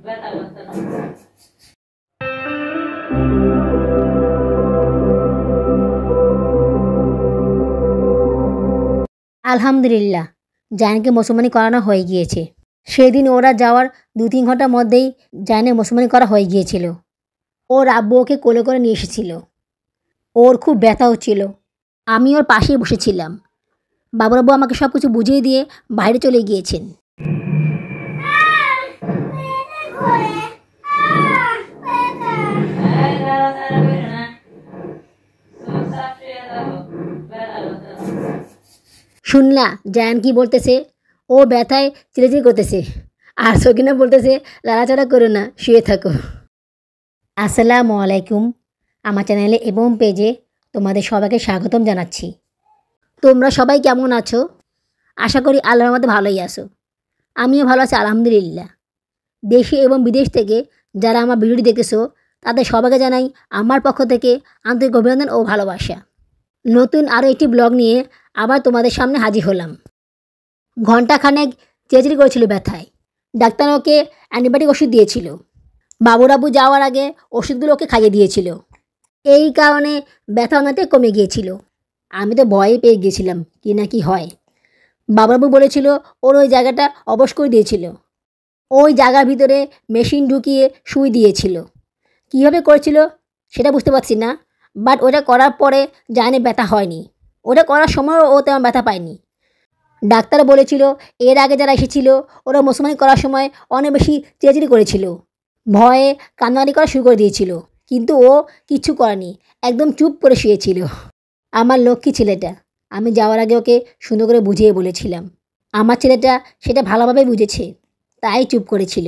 আলহামদুলিল্লাহ, জায়ানকে মুসলমানি করানো হয়ে গিয়েছে। সেদিন ওরা যাওয়ার 2-3 ঘন্টার মধ্যেই জায়ানের মুসলমানি করা হয়ে গিয়েছিল। ওর আব্বু ওকে কোলে করে নিয়ে এসেছিল। ওর খুব ব্যথা হচ্ছিল। আমি ওর পাশেই বসেছিলাম। বাবুর আব্বু আমাকে সব কিছু বুঝিয়ে দিয়ে বাইরে চলে গিয়েছেন। শুনলা জায়ান কি বলতেছে? ও ব্যথায় চিলেচিলি করতেছে, আর সকিনা বলতেছে লাড়াচাড়া করো না, শুয়ে থাকো। আসসালামু আলাইকুম। আমার চ্যানেলে এবং পেজে তোমাদের সবাইকে স্বাগতম জানাচ্ছি। তোমরা সবাই কেমন আছো? আশা করি আল্লাহর রহমতে ভালোই আছো। আমিও ভালো আছি আলহামদুলিল্লাহ। দেশে এবং বিদেশ থেকে যারা আমার ভিডিওটি দেখতেছো তাদের সবাইকে জানাই আমার পক্ষ থেকে আন্তরিক অভিনন্দন ও ভালোবাসা। নতুন আরও একটি ব্লগ নিয়ে আবার তোমাদের সামনে হাজির হলাম। ঘণ্টাখানেক চেঁচিড়ি করেছিল ব্যথায়। ডাক্তার ওকে অ্যান্টিবায়োটিক ওষুধ দিয়েছিল। বাবুরাবু যাওয়ার আগে ওষুধগুলো ওকে খাইয়ে দিয়েছিল। এই কারণে ব্যথা অনেকটাই কমে গিয়েছিল। আমি তো ভয়ে পেয়ে গিয়েছিলাম কি না কি হয়। বাবুরাবু বলেছিল ওর ওই জায়গাটা অবশ করে দিয়েছিল। ওই জায়গার ভিতরে মেশিন ঢুকিয়ে সুই দিয়েছিল। কীভাবে করেছিল সেটা বুঝতে পারছি না, বাট ওটা করার পরে জায়ানের ব্যথা হয়নি। ওটা করার সময়ও ও তেমন ব্যথা পায়নি। ডাক্তার বলেছিল এর আগে যারা এসেছিল ওরা মুসলমানি করার সময় অনেক বেশি চেঁচিড়ি করেছিল, ভয়ে কান্নাকাটি করা শুরু করে দিয়েছিল, কিন্তু ও কিচ্ছু করেনি, একদম চুপ করে শুয়েছিল। আমার লক্ষ্মী ছেলেটা। আমি যাওয়ার আগে ওকে সুন্দর করে বুঝিয়ে বলেছিলাম। আমার ছেলেটা সেটা ভালোভাবেই বুঝেছে, তাই চুপ করেছিল।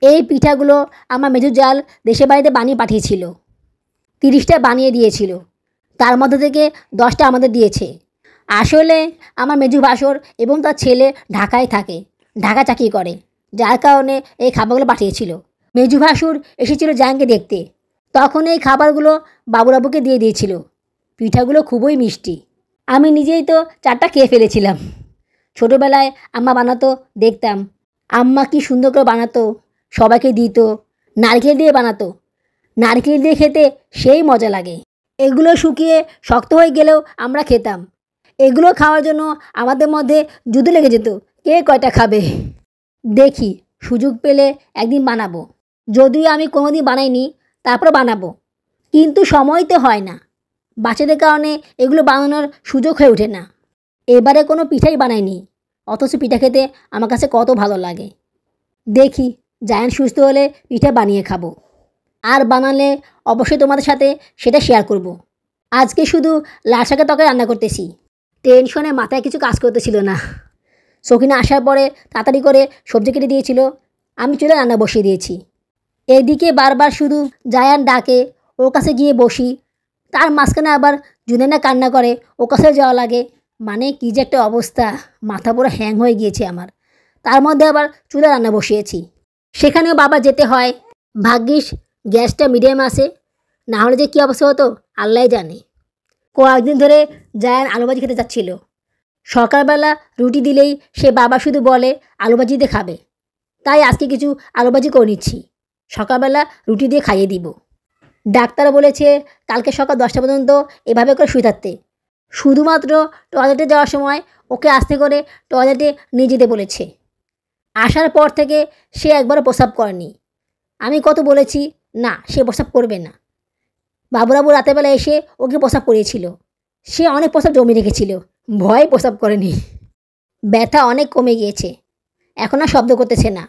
এই পিঠাগুলো আমার মেজর জাল দেশের বাড়িতে বানিয়ে পাঠিয়েছিল। 30টা বানিয়ে দিয়েছিল, তার মধ্যে থেকে 10টা আমাদের দিয়েছে। আসলে আমার মেজু ভাসুর এবং তার ছেলে ঢাকায় থাকে, ঢাকা চাকরি করে, যার কারণে এই খাবারগুলো পাঠিয়েছিল। মেজু ভাসুর এসেছিল জায়ানকে দেখতে, তখন এই খাবারগুলো বাবুরাবুকে দিয়ে দিয়েছিল। পিঠাগুলো খুবই মিষ্টি। আমি নিজেই তো 4টা খেয়ে ফেলেছিলাম। ছোটোবেলায় আম্মা বানাতো, দেখতাম আম্মা কি সুন্দর করে বানাতো, সবাইকে দিত। নারকেল দিয়ে বানাতো, নারকেল দিয়ে খেতে সেই মজা লাগে। এগুলো শুকিয়ে শক্ত হয়ে গেলেও আমরা খেতাম। এগুলো খাওয়ার জন্য আমাদের মধ্যে যুদ্ধ লেগে যেত, কে কয়টা খাবে। দেখি সুযোগ পেলে একদিন বানাবো। যদিও আমি কোনোদিন বানাইনি, তারপর বানাবো, কিন্তু সময় তো হয় না। বাচ্চাদের কারণে এগুলো বানানোর সুযোগ হয়ে ওঠে না। এবারে কোনো পিঠাই বানাইনি, অথচ পিঠা খেতে আমার কাছে কত ভালো লাগে। দেখি জায়ান সুস্থ হলে পিঠা বানিয়ে খাবো, আর বানালে অবশ্যই তোমাদের সাথে সেটা শেয়ার করব। আজকে শুধু লাল শাকের তরকারি রান্না করতেছি। টেনশনে মাথায় কিছু কাজ করতেছিল না। সকিনা আসার পরে তাড়াতাড়ি করে সবজি কেটে দিয়েছিল, আমি চলে রান্না বসিয়ে দিয়েছি। এদিকে বারবার শুধু জায়ান ডাকে, ওর কাছে গিয়ে বসি, তার মাঝখানে আবার জুনেনা কান্না করে, ওর কাছে যাওয়া লাগে। মানে কী যে একটা অবস্থা, মাথা পুরো হ্যাং হয়ে গিয়েছে আমার। তার মধ্যে আবার চুলা রান্না বসিয়েছি, সেখানেও বাবা যেতে হয়। ভাগ্যিস গ্যাসটা মিডিয়াম আছে, না হলে যে কী অবস্থা হতো আল্লাহই জানে। কয়েকদিন ধরে জায়ান আলুভাজি খেতে যাচ্ছিল। সকালবেলা রুটি দিলেই সে বাবা শুধু বলে আলুভাজি দিয়ে খাবে, তাই আজকে কিছু আলুভাজি করে নিচ্ছি, সকালবেলা রুটি দিয়ে খাইয়ে দিব। ডাক্তার বলেছে কালকে সকাল 10টা পর্যন্ত এভাবে করে শুয়ে থাকতে। শুধুমাত্র টয়লেটে যাওয়ার সময় ওকে আস্তে করে টয়লেটে নিয়ে যেতে বলেছে। আসার পর থেকে সে একবারও প্রস্রাব করেনি। আমি কত বলেছি না, সে প্রস্রাব করবে না। বাবুরাবু রাতেরবেলা এসে ওকে প্রস্রাব করিয়েছিল, সে অনেক প্রস্রাব জমি রেখেছিল, ভয়ে প্রস্রাব করেনি। ব্যথা অনেক কমে গিয়েছে, এখন আর শব্দ করতেছে না।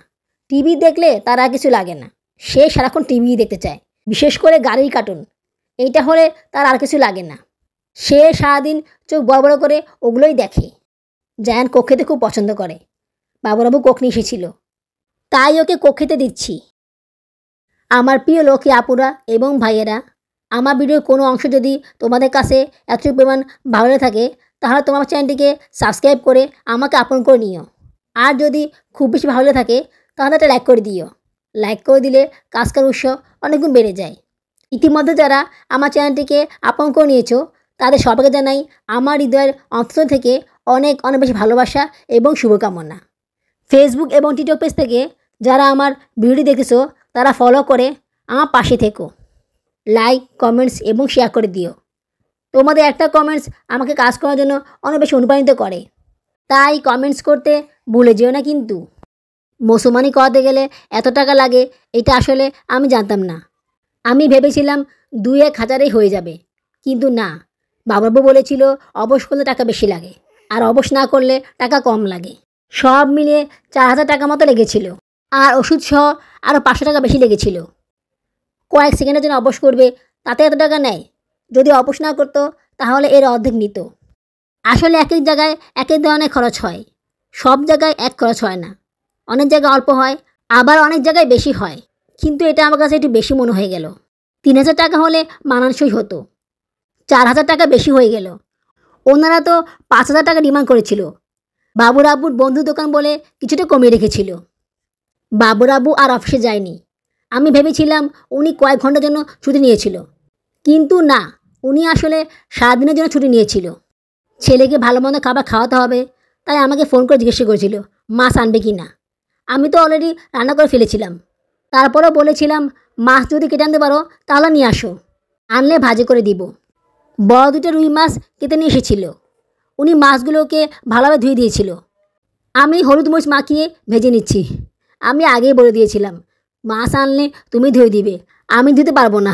টিভি দেখলে তার আর কিছু লাগে না, সে সারাক্ষণ টিভি দেখতে চায়, বিশেষ করে গাড়ির কার্টুন। এইটা হলে তার আর কিছু লাগে না, সে সারাদিন চোখ বড় বড় করে ওগুলোই দেখে। জায়ান কোক খেতে খুব পছন্দ করে, বাবুরাবু কোক নিয়ে এসেছিল, তাই ওকে কোক খেতে দিচ্ছি। আমার প্রিয় লক্ষ্মী আপুরা এবং ভাইয়েরা, আমার ভিডিওর কোনো অংশ যদি তোমাদের কাছে এতটুকু পরিমাণ ভালো লেগে থাকে, তাহলে তোমার চ্যানেলটিকে সাবস্ক্রাইব করে আমাকে আপন করে নিও। আর যদি খুব বেশি ভালো লেগে থাকে তাহলে একটা লাইক করে দিও। লাইক করে দিলে কাজ করার উৎসাহ অনেকগুণ বেড়ে যায়। ইতিমধ্যে যারা আমার চ্যানেলটিকে আপন করে নিয়েছো তাদের সবাইকে জানাই আমার হৃদয়ের অন্তর থেকে অনেক অনেক বেশি ভালোবাসা এবং শুভকামনা। ফেসবুক এবং টিকটক পেজ থেকে যারা আমার ভিডিও দেখেছো তারা ফলো করে আমার পাশে থেকো। লাইক, কমেন্টস এবং শেয়ার করে দিও। তোমাদের একটা কমেন্টস আমাকে কাজ করার জন্য অনেক বেশি অনুপ্রাণিত করে, তাই কমেন্টস করতে ভুলে যেও না কিন্তু। মুসলমানি করাতে গেলে এত টাকা লাগে এটা আসলে আমি জানতাম না। আমি ভেবেছিলাম 2-1 হাজারেই হয়ে যাবে, কিন্তু না। বাবু বলেছিল অবশ করলে টাকা বেশি লাগে, আর অবশ না করলে টাকা কম লাগে। সব মিলিয়ে 4,000 টাকা মতো লেগেছিল, আর ওষুধ সহ আরও 500 টাকা বেশি লেগেছিল। কয়েক সেকেন্ডের জন্য অবশ করবে, তাতে এত টাকা নেয়। যদি অবশ না করতো তাহলে এর অর্ধেক নিত। আসলে এক এক জায়গায় এক এক ধরনের খরচ হয়, সব জায়গায় এক খরচ হয় না। অনেক জায়গায় অল্প হয়, আবার অনেক জায়গায় বেশি হয়, কিন্তু এটা আমার কাছে একটু বেশি মনে হয়ে গেল। 3,000 টাকা হলে মানানসই হতো, 4,000 টাকা বেশি হয়ে গেল। ওনারা তো 5,000 টাকা ডিমান্ড করেছিল। বাবুর আব্বুর বন্ধুর দোকান বলে কিছুটা কমিয়ে রেখেছিল। বাবুর আব্বু আর অফিসে যায়নি। আমি ভেবেছিলাম উনি কয়েক ঘন্টার জন্য ছুটি নিয়েছিল, কিন্তু না, উনি আসলে সারাদিনের জন্য ছুটি নিয়েছিল। ছেলেকে ভালো মন্দ খাবার খাওয়াতে হবে, তাই আমাকে ফোন করে জিজ্ঞেস করেছিল মাছ আনবে কি না। আমি তো অলরেডি রান্না করে ফেলেছিলাম। তারপরেও বলেছিলাম মাছ যদি কেটে আনতে পারো তাহলে নিয়ে আসো, আনলে ভাজি করে দিব। বড় 2টা রুই মাছ কেটে নিয়ে এসেছিল। উনি মাছগুলোকে ভালোভাবে ধুয়ে দিয়েছিল। আমি হলুদ মরিচ মাখিয়ে ভেজে নিচ্ছি। আমি আগেই বলে দিয়েছিলাম মাছ আনলে তুমি ধুয়ে দিবে, আমি ধুতে পারবো না।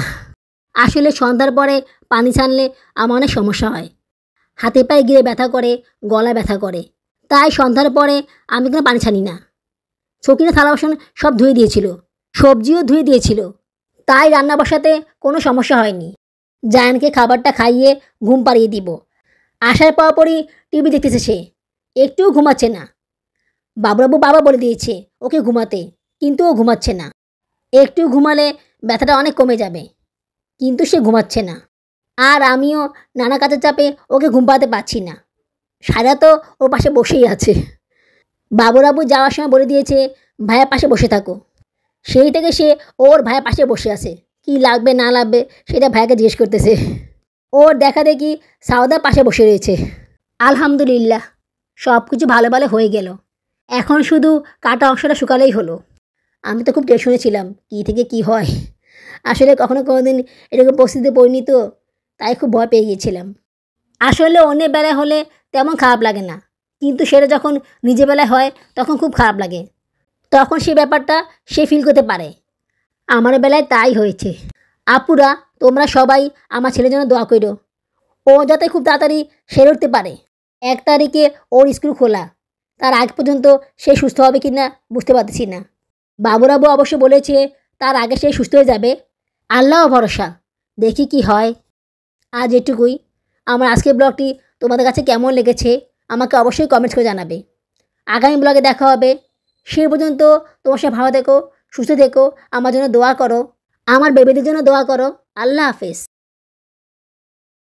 আসলে সন্ধ্যার পরে পানি ছানলে আমার অনেক সমস্যা হয়। হাতে পায়ে গিয়ে ব্যথা করে, গলা ব্যথা করে, তাই সন্ধ্যার পরে আমি কোনো পানি ছানি না। শৌখিনে থালা বাসন সব ধুয়ে দিয়েছিল, সবজিও ধুয়ে দিয়েছিল, তাই রান্না বসাতে কোনো সমস্যা হয়নি। জায়ানকে খাবারটা খাইয়ে ঘুম পাড়িয়ে দিব। আসার পরপরই টিভি দেখতেছে সে, একটুও ঘুমাচ্ছে না। বাবুরাবু বাবা বলে দিয়েছে ওকে ঘুমাতে, কিন্তু ও ঘুমাচ্ছে না। একটু ঘুমালে ব্যথাটা অনেক কমে যাবে, কিন্তু সে ঘুমাচ্ছে না। আর আমিও নানা কাজের চাপে ওকে ঘুম পাড়াতে পারছি না। সারা তো ওর পাশে বসেই আছে। বাবুরাবু যাওয়ার সময় বলে দিয়েছে ভাইয়ের পাশে বসে থাকো। সেই থেকে সে ওর ভাইয়ের পাশে বসে আছে, কি লাগবে না লাগবে সেটা ভাইকে জিজ্ঞেস করতেছে। ওর দেখা দেখি সাউদার পাশে বসে রয়েছে। আলহামদুলিল্লাহ, সব কিছু ভালো ভালো হয়ে গেল। এখন শুধু কাটা অংশটা শুকালেই হলো। আমি তো খুব টেনশনে ছিলাম কী থেকে কি হয়। আসলে কখনো দিন এরকম পরিস্থিতিতে পড়িনি তো, তাই খুব ভয় পেয়ে গিয়েছিলাম। আসলে অন্যের বেলায় হলে তেমন খারাপ লাগে না, কিন্তু সেটা যখন নিজের বেলায় হয় তখন খুব খারাপ লাগে। তখন সেই ব্যাপারটা সে ফিল করতে পারে। আমার বেলায় তাই হয়েছে। আপুরা, তোমরা সবাই আমার ছেলের জন্য দোয়া করো, ও যাতে খুব তাড়াতাড়ি সেরে উঠতে পারে। 1 তারিখে ওর স্কুল খোলা, তার আগ পর্যন্ত সে সুস্থ হবে কি না বুঝতে পারতেছি না। বাবুরাবু অবশ্য বলেছে তার আগে সে সুস্থ হয়ে যাবে। আল্লাহ ভরসা, দেখি কি হয়। আজ এটুকুই। আমার আজকের ব্লগটি তোমাদের কাছে কেমন লেগেছে আমাকে অবশ্যই কমেন্টস করে জানাবে। আগামী ব্লগে দেখা হবে। সে পর্যন্ত তোমার সাথে ভালো থেকো, সুস্থ থেকো, আমার জন্য দোয়া করো, আমার বেবিদের জন্য দোয়া করো। আল্লাহ হাফেজ।